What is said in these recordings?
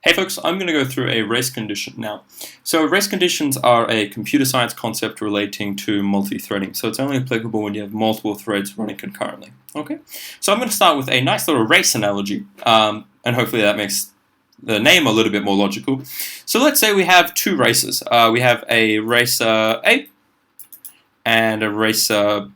Hey folks, I'm going to go through a race condition now. So race conditions are a computer science concept relating to multi-threading. So it's only applicable when you have multiple threads running concurrently. Okay, so I'm going to start with a nice little race analogy, and hopefully that makes the name a little bit more logical. So let's say we have two races. We have a racer A and a racer,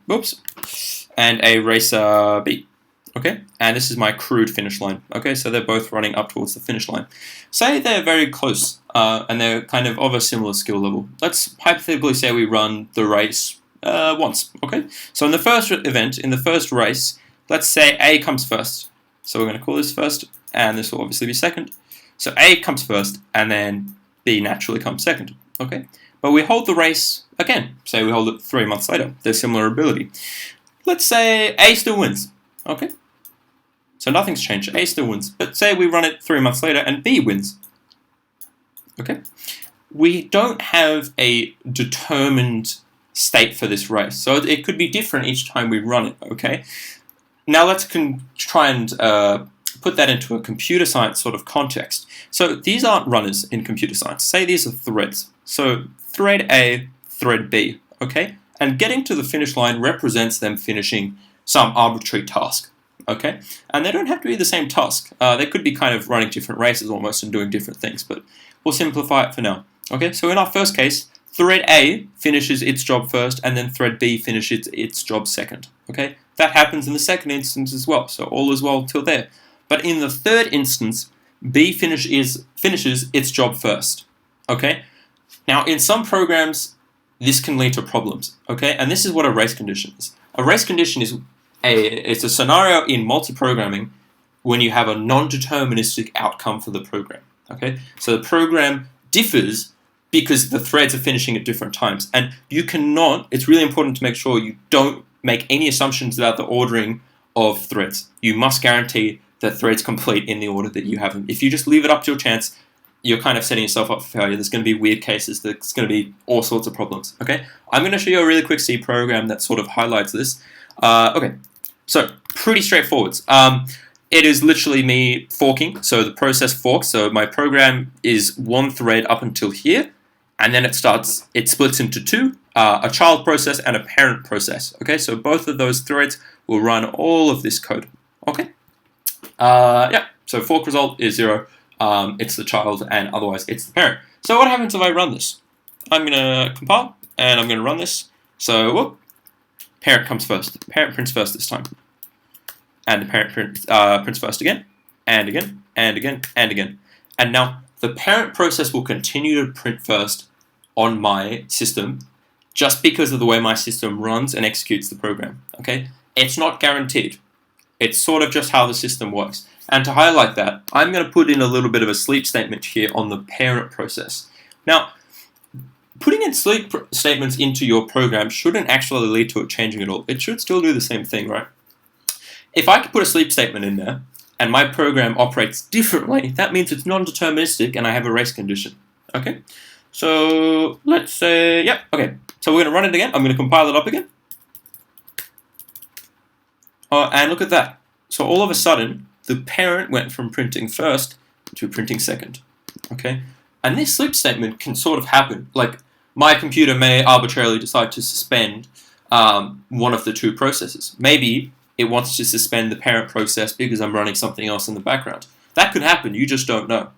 and a racer B. Okay, and this is my crude finish line. Okay, so they're both running up towards the finish line. Say they're very close, and they're kind of a similar skill level. Let's hypothetically say we run the race once. Okay, so in the first event, in the first race, let's say A comes first. So we're going to call this first, and this will obviously be second. So A comes first, and then B naturally comes second. Okay, but we hold the race again. Say we hold it 3 months later. They're similar ability. Let's say A still wins. Okay. So nothing's changed. A still wins. But say we run it 3 months later and B wins. Okay? We don't have a determined state for this race. So it could be different each time we run it. Okay? Now let's try and put that into a computer science sort of context. So these aren't runners in computer science. Say these are threads. So thread A, thread B. Okay? And getting to the finish line represents them finishing some arbitrary task. Okay, and they don't have to be the same task. They could be kind of running different races almost and doing different things, but we'll simplify it for now. Okay, so in our first case, thread A finishes its job first, and then thread B finishes its job second. Okay, that happens in the second instance as well, so all is well till there. But in the third instance, B finishes its job first. Okay, now in some programs, this can lead to problems. Okay, and this is what a race condition is. A race condition is it's a scenario in multi-programming when you have a non-deterministic outcome for the program. Okay, so the program differs because the threads are finishing at different times, and you cannot. It's really important to make sure you don't make any assumptions about the ordering of threads. You must guarantee that threads complete in the order that you have them. If you just leave it up to your chance, you're kind of setting yourself up for failure. There's going to be weird cases. There's going to be all sorts of problems. Okay, I'm going to show you a really quick C program that sort of highlights this. Okay, so pretty straightforward. It is literally me forking, so the process forks. So my program is one thread up until here, and then it splits into two, a child process and a parent process. Okay, so both of those threads will run all of this code. Okay, yeah, so fork result is 0. It's the child, and otherwise it's the parent. So what happens if I run this? I'm going to compile, and I'm going to run this. So, whoop. Parent comes first. Parent prints first this time. And the parent prints first again, and again, and again, and again. And now the parent process will continue to print first on my system just because of the way my system runs and executes the program. Okay? It's not guaranteed. It's sort of just how the system works. And to highlight that, I'm going to put in a little bit of a sleep statement here on the parent process. Now, putting in sleep statements into your program shouldn't actually lead to it changing at all. It should still do the same thing, right? If I could put a sleep statement in there and my program operates differently, that means it's non-deterministic and I have a race condition. Okay? So let's say, yep, okay. So we're going to run it again. I'm going to compile it up again. And look at that. So all of a sudden, the parent went from printing first to printing second. Okay? And this sleep statement can sort of happen. Like, my computer may arbitrarily decide to suspend one of the two processes. Maybe it wants to suspend the parent process because I'm running something else in the background. That could happen, you just don't know.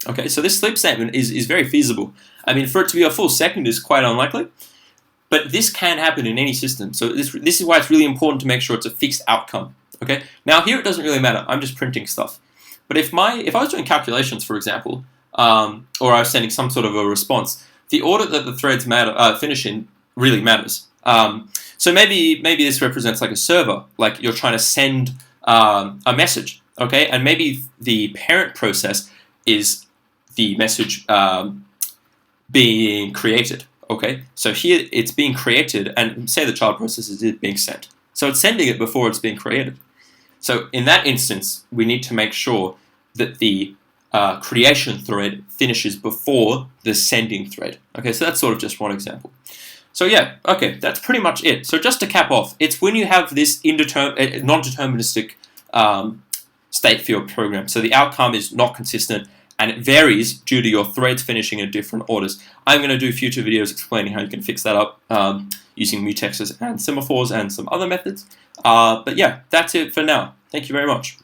Okay, so this sleep statement is very feasible. I mean, for it to be a full second is quite unlikely, but this can happen in any system. So this is why it's really important to make sure it's a fixed outcome. Okay, now here it doesn't really matter, I'm just printing stuff. But if I was doing calculations, for example, or I was sending some sort of a response, the order that the threads finish in really matters. So maybe this represents like a server, like you're trying to send a message, okay? And maybe the parent process is the message being created, okay? So here it's being created, and say the child process is being sent. So it's sending it before it's being created. So in that instance, we need to make sure that the creation thread finishes before the sending thread. Okay, so that's sort of just one example. So yeah, okay, that's pretty much it. So just to cap off, it's when you have this non-deterministic state for your program. So the outcome is not consistent and it varies due to your threads finishing in different orders. I'm going to do future videos explaining how you can fix that up using mutexes and semaphores and some other methods. But yeah, that's it for now. Thank you very much.